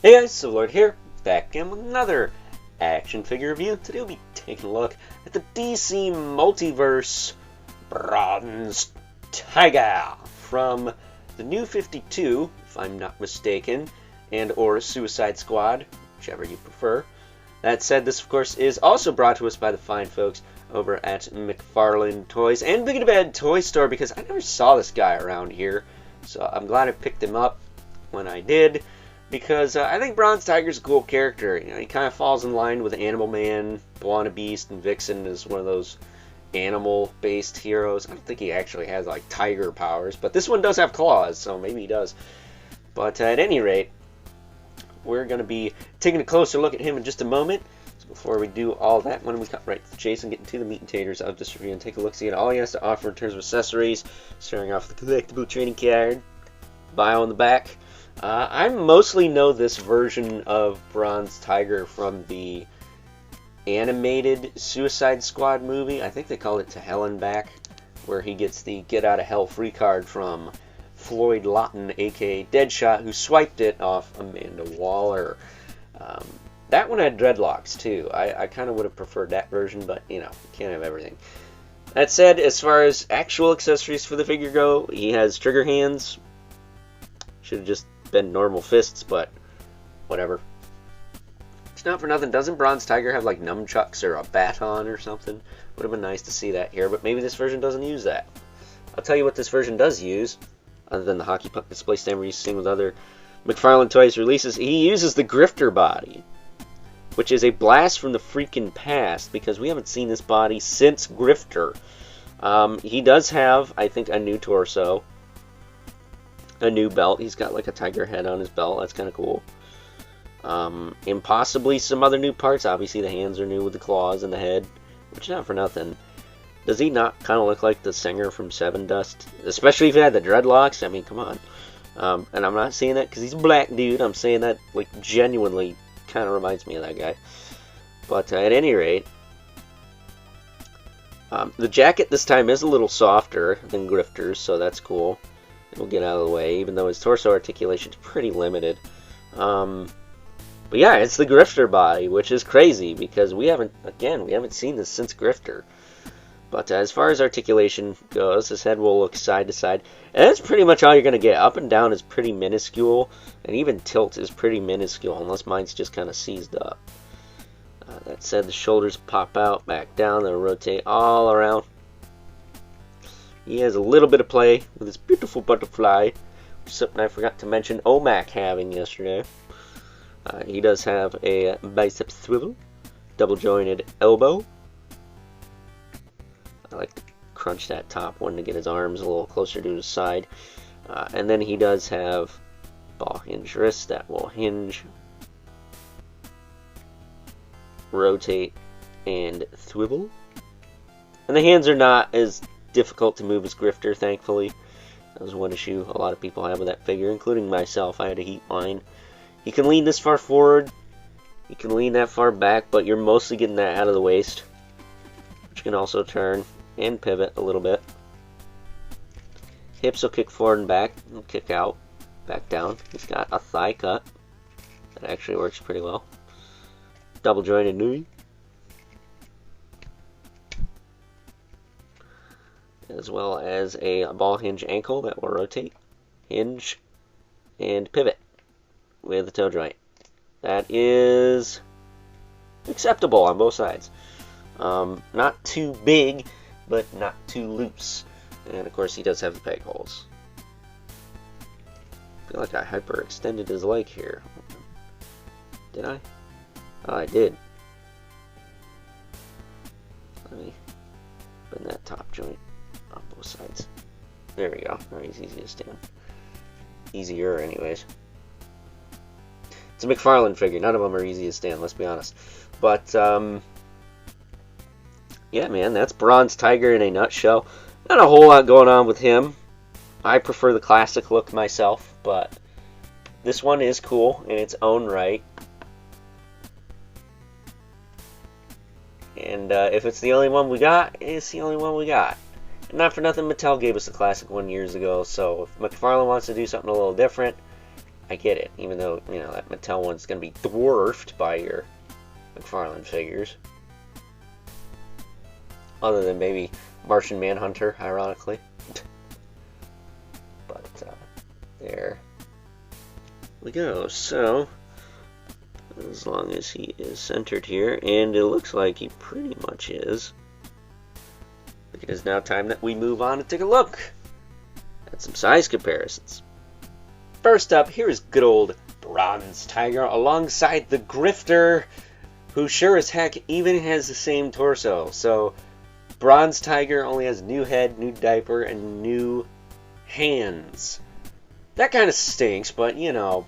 Hey guys, so Lord here, back again with another action figure review. Today we'll be taking a look at the DC Multiverse Bronze Tiger from the New 52, if I'm not mistaken, and or Suicide Squad, whichever you prefer. That said, this of course is also brought to us by the fine folks over at McFarlane Toys and Big and Bad Toy Store, because I never saw this guy around here, so I'm glad I picked him up when I did. Because I think Bronze Tiger's a cool character. You know, he kind of falls in line with Animal Man, Bwana Beast, and Vixen is one of those animal-based heroes. I don't think he actually has, like, tiger powers, but this one does have claws, so maybe he does. But at any rate, we're going to be taking a closer look at him in just a moment. So before we do all that, why don't we cut right to the chase and get into the meat and taters of this review and take a look-see at all he has to offer in terms of accessories, starting off with the collectible trading card, bio on the back. I mostly know this version of Bronze Tiger from the animated Suicide Squad movie. I think they called it To Hell and Back, where he gets the Get Out of Hell free card from Floyd Lawton, aka Deadshot, who swiped it off Amanda Waller. That one had dreadlocks too. I kind of would have preferred that version, but you know, can't have everything. That said, as far as actual accessories for the figure go, he has trigger hands. Should have just been normal fists, but whatever. It's not for nothing. Doesn't Bronze Tiger have like nunchucks or a baton or something? Would have been nice to see that here, but maybe this version doesn't use that. I'll tell you what this version does use, other than the hockey puck display stand we're used to seeing with other McFarlane Toys releases. He uses the Grifter body, which is a blast from the freaking past, because we haven't seen this body since Grifter. He does have, I think, a new torso. A new belt. He's got like a tiger head on his belt. That's kind of cool. And possibly some other new parts. Obviously the hands are new with the claws and the head, which not for nothing. Does he not kind of look like the singer from Seven Dust? Especially if he had the dreadlocks. I mean, come on. And I'm not saying that because he's a black dude. I'm saying that like genuinely kind of reminds me of that guy. But at any rate, the jacket this time is a little softer than Grifter's, so that's cool. We'll get out of the way, even though his torso articulation is pretty limited. But yeah, it's the Grifter body, which is crazy because we haven't seen this since Grifter. But as far as articulation goes, his head will look side to side, and that's pretty much all you're going to get. Up and down is pretty minuscule, and even tilt is pretty minuscule, unless mine's just kind of seized up. That said, the shoulders pop out, back down, they'll rotate all around. He has a little bit of play with his beautiful butterfly, which is something I forgot to mention OMAC having yesterday. He does have a bicep swivel, double jointed elbow. I like to crunch that top one to get his arms a little closer to his side. And then he does have ball hinge wrist that will hinge, rotate, and swivel. And the hands are not as difficult to move as Grifter, thankfully. That was one issue a lot of people have with that figure, including myself. I had to heat mine. He can lean this far forward, he can lean that far back, but you're mostly getting that out of the waist, which can also turn and pivot a little bit. Hips will kick forward and back, and kick out, back down. He's got a thigh cut that actually works pretty well. Double jointed knee, as well as a ball hinge ankle that will rotate, hinge, and pivot with the toe joint. That is acceptable on both sides. Not too big, but not too loose. And of course he does have the peg holes. I feel like I hyperextended his leg here. Did I? Oh, I did. Let me bend that top joint on both sides. There we go. Now he's easy to stand. Easier, anyways. It's a McFarlane figure. None of them are easy to stand, let's be honest. But, yeah, man, that's Bronze Tiger in a nutshell. Not a whole lot going on with him. I prefer the classic look myself, but this one is cool in its own right. And if it's the only one we got, it's the only one we got. And not for nothing, Mattel gave us the classic one years ago, so if McFarlane wants to do something a little different, I get it, even though, you know, that Mattel one's going to be dwarfed by your McFarlane figures. Other than maybe Martian Manhunter, ironically. But, there we go. So, as long as he is centered here, and it looks like he pretty much is, it is now time that we move on and take a look at some size comparisons. First up, here is good old Bronze Tiger alongside the Grifter, who sure as heck even has the same torso. So, Bronze Tiger only has new head, new diaper, and new hands. That kind of stinks, but you know,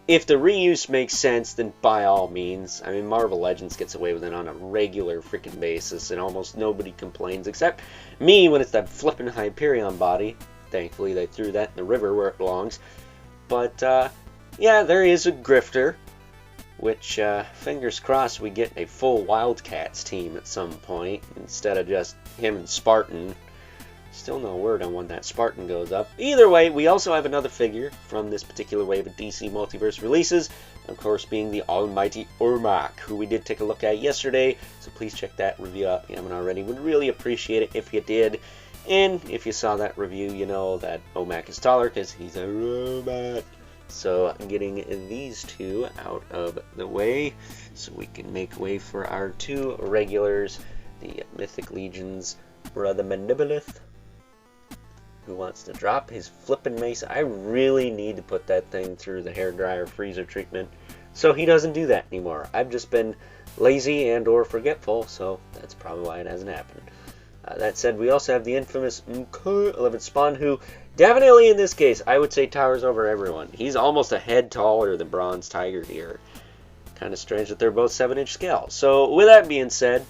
if the reuse makes sense, then by all means. I mean, Marvel Legends gets away with it on a regular freaking basis, and almost nobody complains, except me when it's that flippin' Hyperion body. Thankfully, they threw that in the river where it belongs. But, yeah, there is a Grifter, which, fingers crossed, we get a full Wildcats team at some point, instead of just him and Spartan. Still no word on when that Spartan goes up. Either way, we also have another figure from this particular wave of DC Multiverse releases, of course being the almighty Ermac, who we did take a look at yesterday, so please check that review out if you haven't already. Would really appreciate it if you did. And if you saw that review, you know that Ermac is taller because he's a robot. So getting these two out of the way so we can make way for our two regulars, the Mythic Legion's Brother Mandibolith, who wants to drop his flippin' mace. I really need to put that thing through the hairdryer freezer treatment so he doesn't do that anymore. I've just been lazy and or forgetful, so that's probably why it hasn't happened. That said, we also have the infamous 11th Spawn, who definitely in this case I would say towers over everyone. He's almost a head taller than Bronze Tiger here. Kind of strange that they're both 7-inch scale. So with that being said,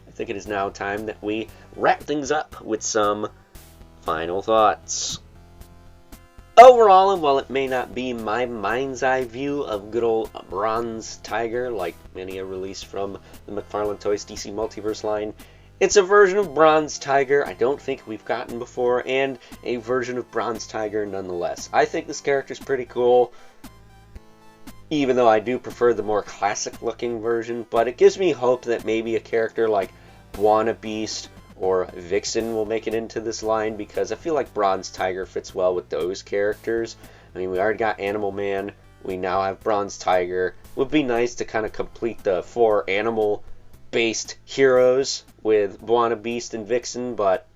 I think it is now time that we wrap things up with some final thoughts. Overall, and while it may not be my mind's eye view of good old Bronze Tiger, like many a release from the McFarlane Toys DC Multiverse line, it's a version of Bronze Tiger I don't think we've gotten before, and a version of Bronze Tiger nonetheless. I think this character's pretty cool, even though I do prefer the more classic-looking version, but it gives me hope that maybe a character like Buona Beast or Vixen will make it into this line, because I feel like Bronze Tiger fits well with those characters. I mean, we already got Animal Man, we now have Bronze Tiger. It would be nice to kind of complete the 4 animal-based heroes with Buona Beast and Vixen, but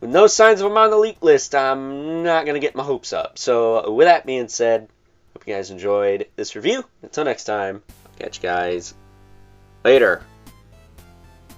with no signs of them on the leak list, I'm not going to get my hopes up. So with that being said, hope you guys enjoyed this review. Until next time, I'll catch you guys later.